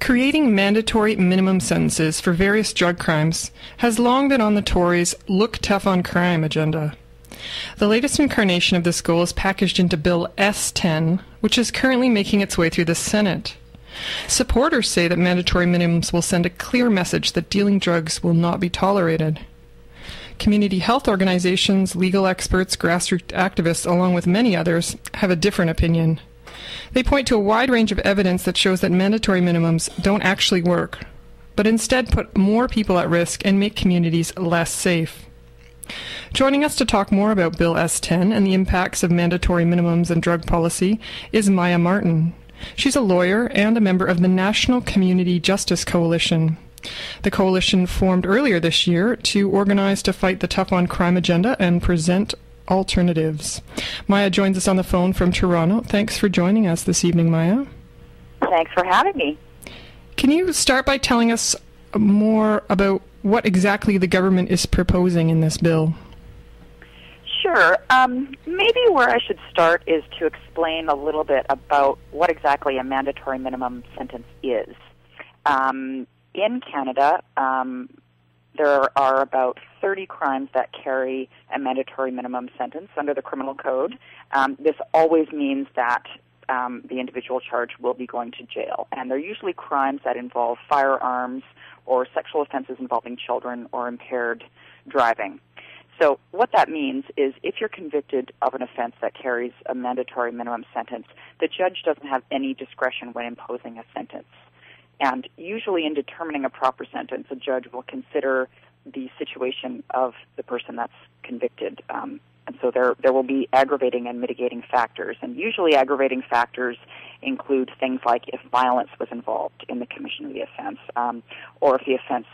Creating mandatory minimum sentences for various drug crimes has long been on the Tories' look tough on crime agenda. The latest incarnation of this goal is packaged into Bill S-10, which is currently making its way through the Senate. Supporters say that mandatory minimums will send a clear message that dealing drugs will not be tolerated. Community health organizations, legal experts, grassroots activists, along with many others, have a different opinion. They point to a wide range of evidence that shows that mandatory minimums don't actually work, but instead put more people at risk and make communities less safe. Joining us to talk more about Bill S-10 and the impacts of mandatory minimums and drug policy is Maija Martin. She's a lawyer and a member of the National Community Justice Coalition. The coalition formed earlier this year to organize to fight the tough on crime agenda and present alternatives. Maija joins us on the phone from Toronto. Thanks for joining us this evening, Maija. Thanks for having me. Can you start by telling us more about what exactly the government is proposing in this bill? Sure. Maybe where I should start is to explain a little bit about what exactly a mandatory minimum sentence is. In Canada, there are about 30 crimes that carry a mandatory minimum sentence under the criminal code. This always means that the individual charged will be going to jail. And they're usually crimes that involve firearms or sexual offenses involving children or impaired driving. So what that means is if you're convicted of an offense that carries a mandatory minimum sentence, the judge doesn't have any discretion when imposing a sentence. And usually in determining a proper sentence, a judge will consider the situation of the person that's convicted. And so there will be aggravating and mitigating factors. And usually aggravating factors include things like if violence was involved in the commission of the offense, or if the offense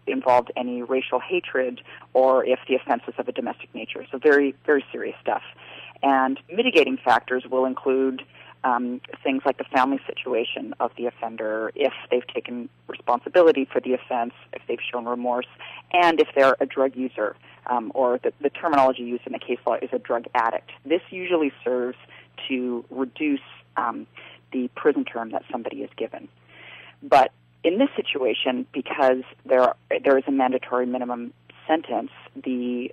involved any racial hatred, or if the offense was of a domestic nature. So very, very serious stuff. And mitigating factors will include things like the family situation of the offender, if they've taken responsibility for the offense, if they've shown remorse, and if they're a drug user, or the terminology used in the case law is a drug addict. This usually serves to reduce the prison term that somebody is given. But in this situation, because there is a mandatory minimum sentence, the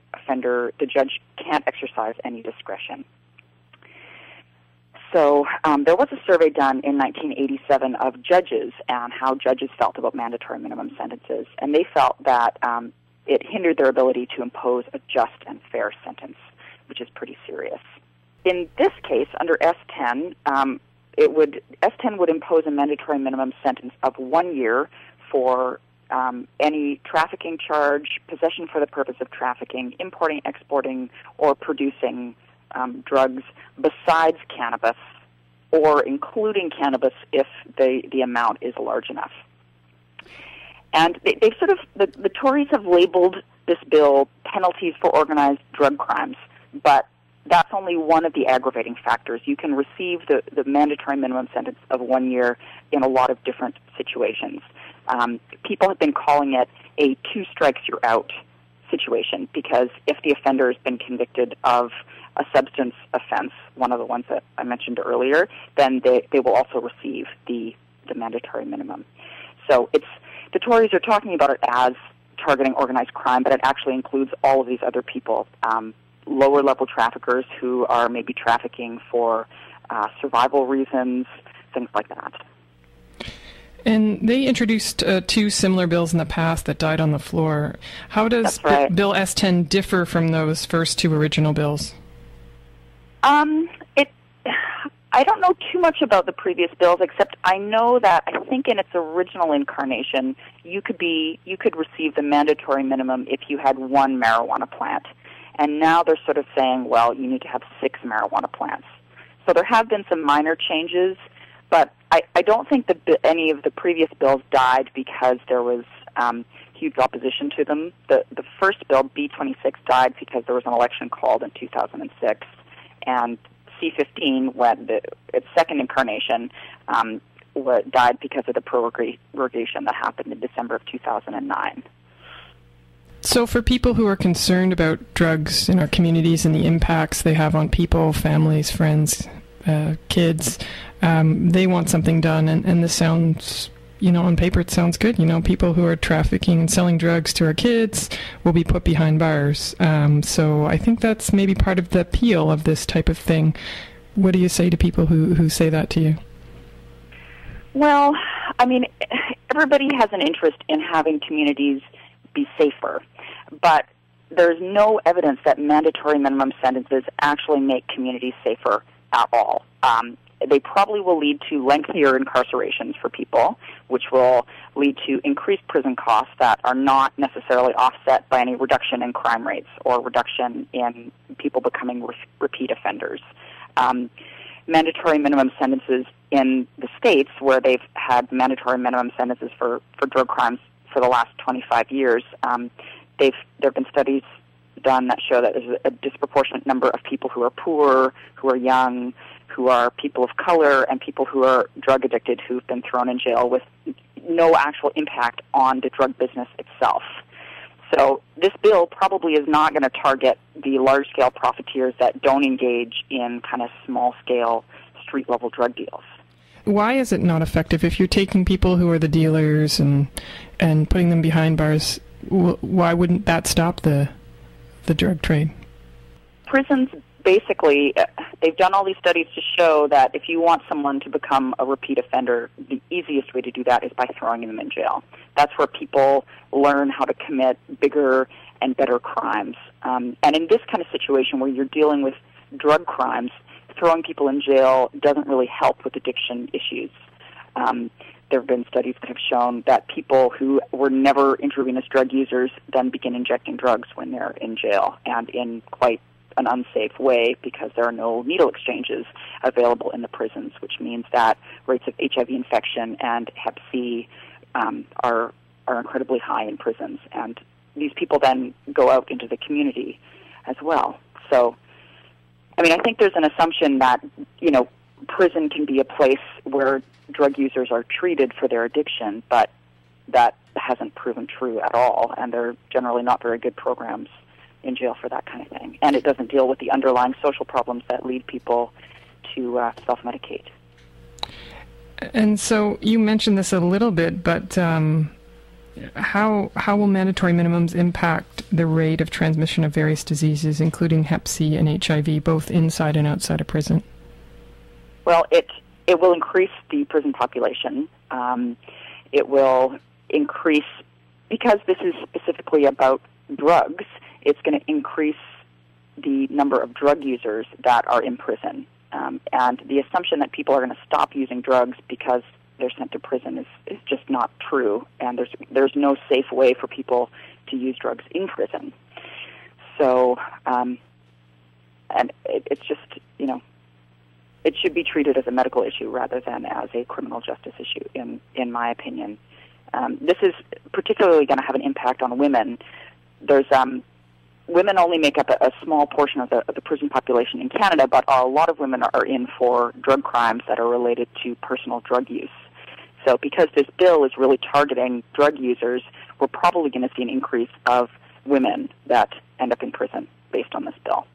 judge can't exercise any discretion. So there was a survey done in 1987 of judges and how judges felt about mandatory minimum sentences, and they felt that it hindered their ability to impose a just and fair sentence, which is pretty serious. In this case, under S-10, S-10 would impose a mandatory minimum sentence of 1 year for any trafficking charge, possession for the purpose of trafficking, importing, exporting, or producing drugs besides cannabis, or including cannabis if the amount is large enough. And they've the Tories have labeled this bill penalties for organized drug crimes, but that's only one of the aggravating factors. You can receive the mandatory minimum sentence of 1 year in a lot of different situations. People have been calling it a two strikes you're out situation, because if the offender has been convicted of a substance offense, one of the ones that I mentioned earlier, then they will also receive the mandatory minimum. So the Tories are talking about it as targeting organized crime, but it actually includes all of these other people, lower-level traffickers who are maybe trafficking for survival reasons, things like that. And they introduced two similar bills in the past that died on the floor. How does Bill S-10 differ from those first two original bills? I don't know too much about the previous bills, except I know that I think in its original incarnation, you could receive the mandatory minimum if you had one marijuana plant. And now they're sort of saying, well, you need to have 6 marijuana plants. So there have been some minor changes, but I don't think that any of the previous bills died because there was huge opposition to them. The first bill, B-26, died because there was an election called in 2006, and C-15, its second incarnation, died because of the prorogation that happened in December of 2009. So for people who are concerned about drugs in our communities and the impacts they have on people, families, friends, kids, they want something done, and this sounds on paper it sounds good. People who are trafficking and selling drugs to our kids will be put behind bars. So I think that's maybe part of the appeal of this type of thing. What do you say to people who say that to you? Well, I mean, everybody has an interest in having communities be safer, but there's no evidence that mandatory minimum sentences actually make communities safer at all. They probably will lead to lengthier incarcerations for people, which will lead to increased prison costs that are not necessarily offset by any reduction in crime rates or reduction in people becoming repeat offenders. Mandatory minimum sentences in the states where they've had mandatory minimum sentences for drug crimes for the last 25 years, there have been studies done that show that there's a disproportionate number of people who are poor, who are young, who are people of color, and people who are drug addicted who've been thrown in jail with no actual impact on the drug business itself. So this bill probably is not going to target the large-scale profiteers that don't engage in kind of small-scale, street-level drug deals. Why is it not effective? If you're taking people who are the dealers and putting them behind bars, why wouldn't that stop the drug trade? Prisons, basically, they've done all these studies to show that if you want someone to become a repeat offender, the easiest way to do that is by throwing them in jail. That's where people learn how to commit bigger and better crimes. And in this kind of situation where you're dealing with drug crimes, throwing people in jail doesn't really help with addiction issues. There have been studies that have shown that people who were never intravenous drug users then begin injecting drugs when they're in jail, and in quite an unsafe way because there are no needle exchanges available in the prisons, which means that rates of HIV infection and Hep C are incredibly high in prisons. And these people then go out into the community as well. So, I mean, I think there's an assumption that, prison can be a place where drug users are treated for their addiction, but that hasn't proven true at all, and they're generally not very good programs in jail for that kind of thing. And it doesn't deal with the underlying social problems that lead people to self-medicate. And so you mentioned this a little bit, but how will mandatory minimums impact the rate of transmission of various diseases, including Hep C and HIV, both inside and outside of prison? Well, it will increase the prison population. It will increase, because this is specifically about drugs, it's going to increase the number of drug users that are in prison. And the assumption that people are going to stop using drugs because they're sent to prison is just not true. And there's no safe way for people to use drugs in prison. So, and it's just, it should be treated as a medical issue rather than as a criminal justice issue, in my opinion. This is particularly going to have an impact on women. Women only make up a small portion of the prison population in Canada, but a lot of women are in for drug crimes that are related to personal drug use. So because this bill is really targeting drug users, we're probably going to see an increase of women that end up in prison based on this bill.